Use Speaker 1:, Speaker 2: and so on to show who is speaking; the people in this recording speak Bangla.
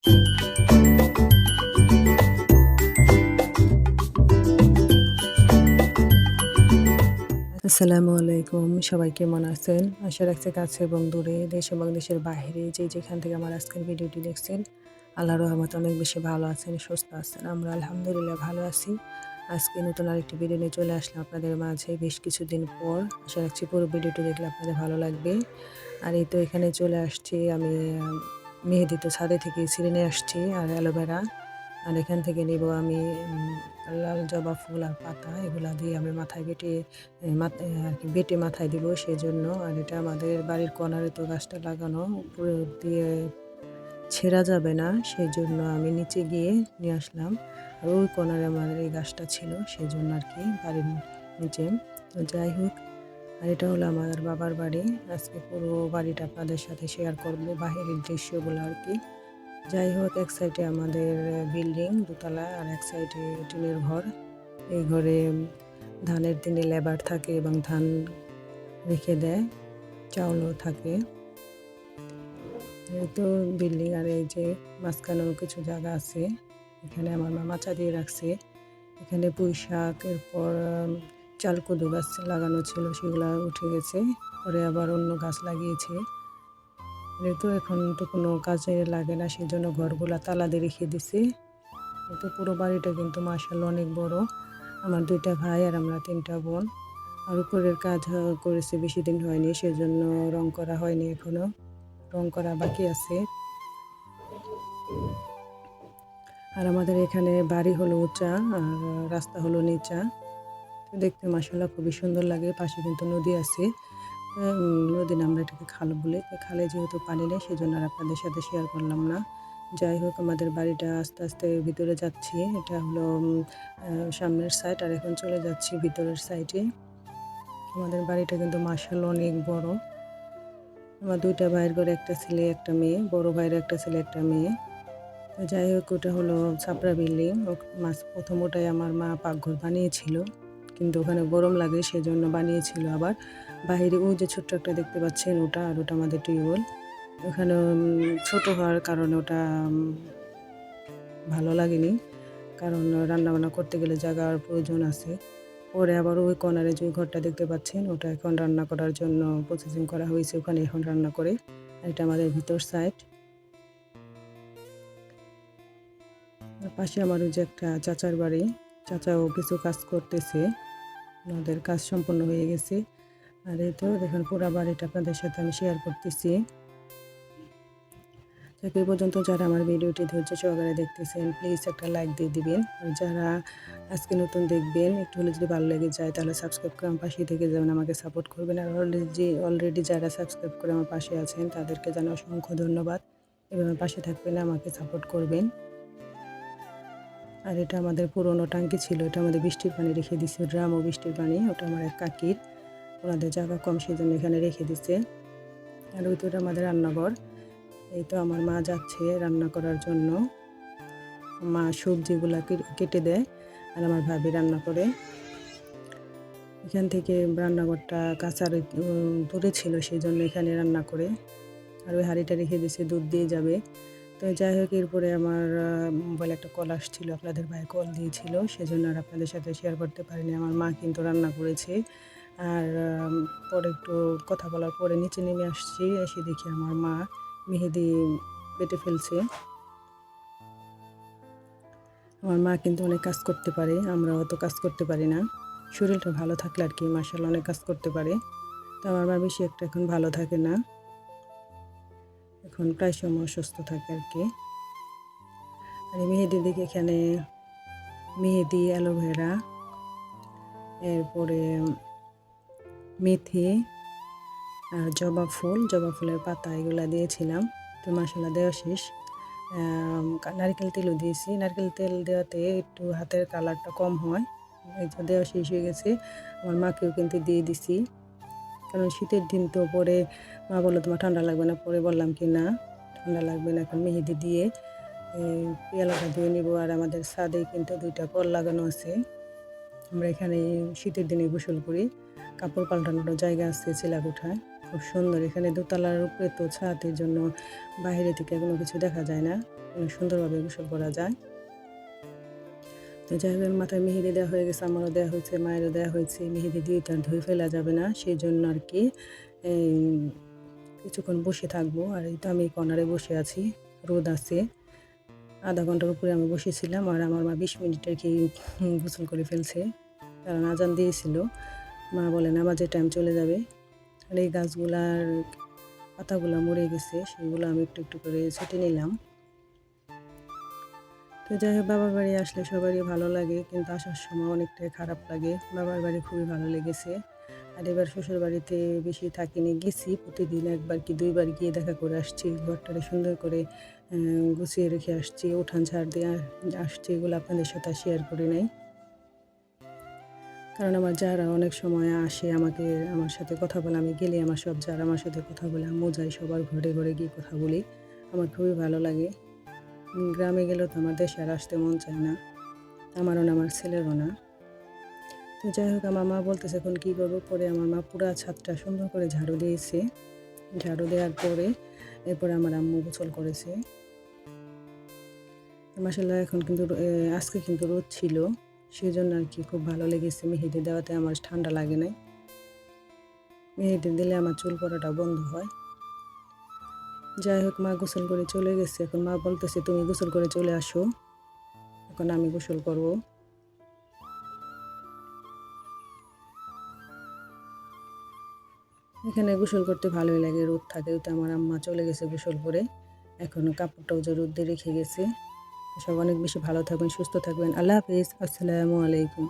Speaker 1: আসসালামু আলাইকুম, সবাই কেমন আছেন? আশা রাখছি কাছে এবং দূরে, দেশ এবং দেশের বাইরে যে যেখান থেকে আমার আজকের ভিডিওটি দেখছেন, আল্লাহর রহমতে অনেক বেশি ভালো আছেন, সুস্থ আছেন। আমরা আলহামদুলিল্লাহ ভালো আছি। আজকে নতুন আরেকটি ভিডিও নিয়ে চলে আসলাম আপনাদের মাঝে বেশ কিছুদিন পর। আশা রাখছি পুরো ভিডিওটি দেখলে আপনাদের ভালো লাগবে। আর এই তো এখানে চলে আসছি আমি মেহেদি তো ছাদে থেকে ছিঁড়ে নিয়ে আসছি আর অ্যালোভেরা। আর এখান থেকে নিব আমি লাল জবা ফুল আর পাতা, এগুলা দিয়ে আমি মাথায় বেটে আর কি বেটে মাথায় দিব সেজন্য। আর এটা আমাদের বাড়ির কর্নারে তো গাছটা লাগানো, উপরে দিয়ে ছেঁড়া যাবে না, সেজন্য আমি নিচে গিয়ে নিয়ে আসলাম। আর ওই কর্নারে আমাদের এই গাছটা ছিল, সেজন্য আর কি বাড়ির নিচে। তো যাই হোক, আর এটা হলো আমার বাবার বাড়ি। আজকে পুরো বাড়িটা আপনাদের সাথে শেয়ার করবো, বাহিরের দৃশ্যগুলো আর কি। যাই হোক, এক সাইডে আমাদের বিল্ডিং দোতলা আর এক সাইডে টিনের ঘর। এই ঘরে ধানের দিনে লেবার থাকে এবং ধান রেখে দেয়, চাউলও থাকে। এই তো বিল্ডিং, আর এই যে মাঝখানেও কিছু জায়গা আছে, এখানে আমার মা মাচা দিয়ে রাখছে। এখানে পুঁই শাক, এরপর চালকুদু গাছ লাগানো ছিল, সেগুলো উঠে গেছে, পরে আবার অন্য গাছ লাগিয়েছে। তো এখন তো কোনো কাজে লাগে না, সেই জন্য ঘরগুলা তালা দিয়ে রেখে দিছে। তো পুরো বাড়িটা কিন্তু মাশাআল্লাহ অনেক বড়। আমার 2টা ভাই আর আমরা 3টা বোন। আর উপরের কাজ করেছে, বেশি দিন হয়নি, সেজন্য রং করা হয়নি, এখনো রং করা বাকি আছে। আর আমাদের এখানে বাড়ি হলো উঁচা আর রাস্তা হলো নিচা। দেখতে মাশাআল্লাহ খুবই সুন্দর লাগে। পাশে কিন্তু নদী আছে, নদী না, আমরা এটাকে খাল বলি। খালে যেহেতু পানি নেই, সেজন্য আর আপনাদের সাথে শেয়ার করলাম না। যাই হোক, আমাদের বাড়িটা আস্তে আস্তে ভিতরে যাচ্ছি। এটা হলো সামনের সাইড, আর এখন চলে যাচ্ছি ভিতরের সাইডে। আমাদের বাড়িটা কিন্তু মাশাআল্লাহ অনেক বড়। আমার 2টা ভাইয়ের ঘরে, একটা ছেলে একটা মেয়ে, বড় ভাইয়ের একটা ছেলে একটা মেয়ে। তো যাই হোক, ওটা হলো ছাপড়া বিল্ডিং। প্রথম ওটাই আমার মা পাকঘর বানিয়েছিল, কিন্তু ওখানে গরম লাগে সেজন্য বানিয়েছিল। আবার বাহিরে ওই যে ছোট্ট একটা দেখতে পাচ্ছেন, ওটা, আর ওটা আমাদের টিউবওয়েল। ওখানে ছোট হওয়ার কারণে ওটা ভালো লাগেনি, কারণ রান্নাবান্না করতে গেলে জায়গার প্রয়োজন আছে। পরে আবার ওই কর্নারে যে ঘরটা দেখতে পাচ্ছেন, ওটা এখন রান্না করার জন্য প্রসেসিং করা হয়েছে, ওখানে এখন রান্না করে। আর এটা আমাদের ভিতর সাইড। পাশে আমার ওই যে একটা চাচার বাড়ি, চাচাও কিছু কাজ করতেছে, ওনাদের কাজ সম্পন্ন হয়ে গেছে। আর এই তো দেখুন, পুরো বাড়িটা আপনাদের সাথে আমি শেয়ার করতেছি। এই পর্যন্ত যারা আমার ভিডিওটি ধৈর্য সহকারে দেখতেছেন, প্লিজ একটা লাইক দিয়ে দিবেন। আর যারা আজকে নতুন দেখবেন, একটু হলে যদি ভালো লেগে যায় তাহলে সাবস্ক্রাইব করে আমার পাশে থেকে যাবেন, আমাকে সাপোর্ট করবেন। আর অলরেডি যারা সাবস্ক্রাইব করে আমার পাশে আছেন, তাদেরকে জানাই অসংখ্য ধন্যবাদ। এভাবে পাশে থাকবেন, আমাকে সাপোর্ট করবেন। আর এটা আমাদের পুরনো টাঙ্কি ছিল, এটা আমাদের বৃষ্টির পানি রেখে দিছে, ড্রাম ও বৃষ্টির পানি। ওটা আমার এক কাকির, ওনাদের জায়গা কম, সেজন্য এখানে রেখে দিছে। আর ওই তো এটা আমাদের রান্নাঘর। এই তো আমার মা যাচ্ছে রান্না করার জন্য। মা সবজিগুলা কেটে দেয় আর আমার ভাবি রান্না করে। এখান থেকে রান্নাঘরটা কাঁচার দূরে ছিল, সেই জন্য এখানে রান্না করে। আর ওই হাঁড়িটা রেখে দিছে, দুধ দিয়ে যাবে। তো যাই হোক, এরপরে আমার মোবাইলে একটা কল আসছিল, আপনাদের ভাই কল দিয়েছিল, সেজন্য আর আপনাদের সাথে শেয়ার করতে পারিনি। আমার মা কিন্তু রান্না করেছে। আর পরে একটু কথা বলার পরে নিচে নেমে আসছি, এসে দেখি আমার মা মেহেদি বেটে ফেলছে। আমার মা কিন্তু অনেক কাজ করতে পারে, আমরা অত কাজ করতে পারি না। শরীরটা ভালো থাকলে আর কি মাশাআল্লাহ অনেক কাজ করতে পারে। তো আমার মা বেশি একটা এখন ভালো থাকে না, এখন প্রায় সময় অসুস্থ থাকে আর কি। আর মেহেদি দেখে এখানে মেহেদি, অ্যালোভেরা, এরপরে মেথি আর জবা ফুলের পাতা, এগুলো দিয়েছিলাম। তো মাশাআল্লাহ দেওয়া শেষ। নারকেল তেলও দিয়েছি, নারকেল তেল দেওয়াতে একটু হাতের কালারটা কম হয়। এই যে দেওয়া শেষ হয়ে গেছে, আমার মাকেও কিন্তু দিয়ে দিছি, কারণ শীতের দিন তো। পরে মা বললো তোমার ঠান্ডা লাগবে না, পরে বললাম কি না ঠান্ডা লাগবে না, এখন মেহেদি দিয়ে পেয়ালাটা ধুয়ে নিব। আর আমাদের ছাদে কিন্তু 2টা কল লাগানো আছে, আমরা এখানে শীতের দিনে গোসল করি। কাপড় পাল্টানোর জায়গা আছে চিলাকোঠায়, খুব সুন্দর। এখানে দোতলার উপরে তো ছাদের জন্য বাইরে থেকে কোনো কিছু দেখা যায় না, অনেক সুন্দরভাবে গোসল করা যায়। তো যাই হোক মাথায় মেহেদি দেওয়া হয়ে গেছে, আমারও দেওয়া হয়েছে, মায়েরও দেওয়া হয়েছে। মেহেদি দিয়ে তো আর ধুয়ে ফেলা যাবে না, সেই জন্য আর কি এই কিছুক্ষণ বসে থাকবো। আর এই তো আমি কর্নারে বসে আছি, রোদ আছে। আধা ঘন্টার উপরে আমি বসেছিলাম, আর আমার মা 20 মিনিট আর কি গোসল করে ফেলছে, কারণ আজান দিয়েছিল। মা বলে নামাজের টাইম চলে যাবে। আর এই গাছগুলার পাতাগুলো মরে গেছে, সেগুলো আমি একটু একটু করে ছেটে নিলাম। তো যাই হোক বাবার বাড়ি আসলে সবারই ভালো লাগে, কিন্তু আসার সময় অনেকটাই খারাপ লাগে। বাবার বাড়ি খুবই ভালো লেগেছে। আর এবার শ্বশুর বাড়িতে বেশি থাকিনি, গেছি প্রতিদিন একবার কি দুইবার গিয়ে দেখা করে আসছি। ঘরটারে সুন্দর করে গুছিয়ে রেখে আসছি, উঠান ঝাড় দিয়ে আসছি। এগুলো আপনাদের সাথে শেয়ার করি নাই, কারণ আমার যারা অনেক সময় আসে আমার সাথে কথা বলে। আমি গেলে আমার সব যারা আমার সাথে কথা বলে, আমিও যাই সবার ঘরে ঘরে গিয়ে কথা বলি। আমার খুবই ভালো লাগে। গ্রামে গেলেও তো আমার দেশে আর আসতে মন চায় না, আমারও না আমার ছেলেরও না। তো যাই হোক আমার মা বলতেছে এখন কী করবো। পরে আমার মা পুরা ছাদটা সুন্দর করে ঝাড়ু দিয়েছে। ঝাড়ু দেওয়ার পরে এরপরে আমার আম্মু গোসল করেছে। মাশাআল্লাহ এখন কিন্তু আজকে কিন্তু রোদ ছিল, সেই জন্য আর কি খুব ভালো লেগেছে। মেহেদি দেওয়াতে আমার ঠান্ডা লাগে নাই। মেহেদি দিলে আমার চুল পড়াটা বন্ধ হয়। যাই হোক মা গোসল করে চলে গেছে। এখন মা বলতেছে তুমি গোসল করে চলে আসো, এখন আমি গোসল করব। এখানে গোসল করতে ভালোই লাগে, রোদ থাকে। তো আমার আম্মা চলে গেছে গোসল করে, এখন কাপড়টাও যে রোদ দিয়ে রেখে গেছে। সব অনেক বেশি ভালো থাকবেন, সুস্থ থাকবেন। আল্লাহ হাফিজ, আসসালামু আলাইকুম।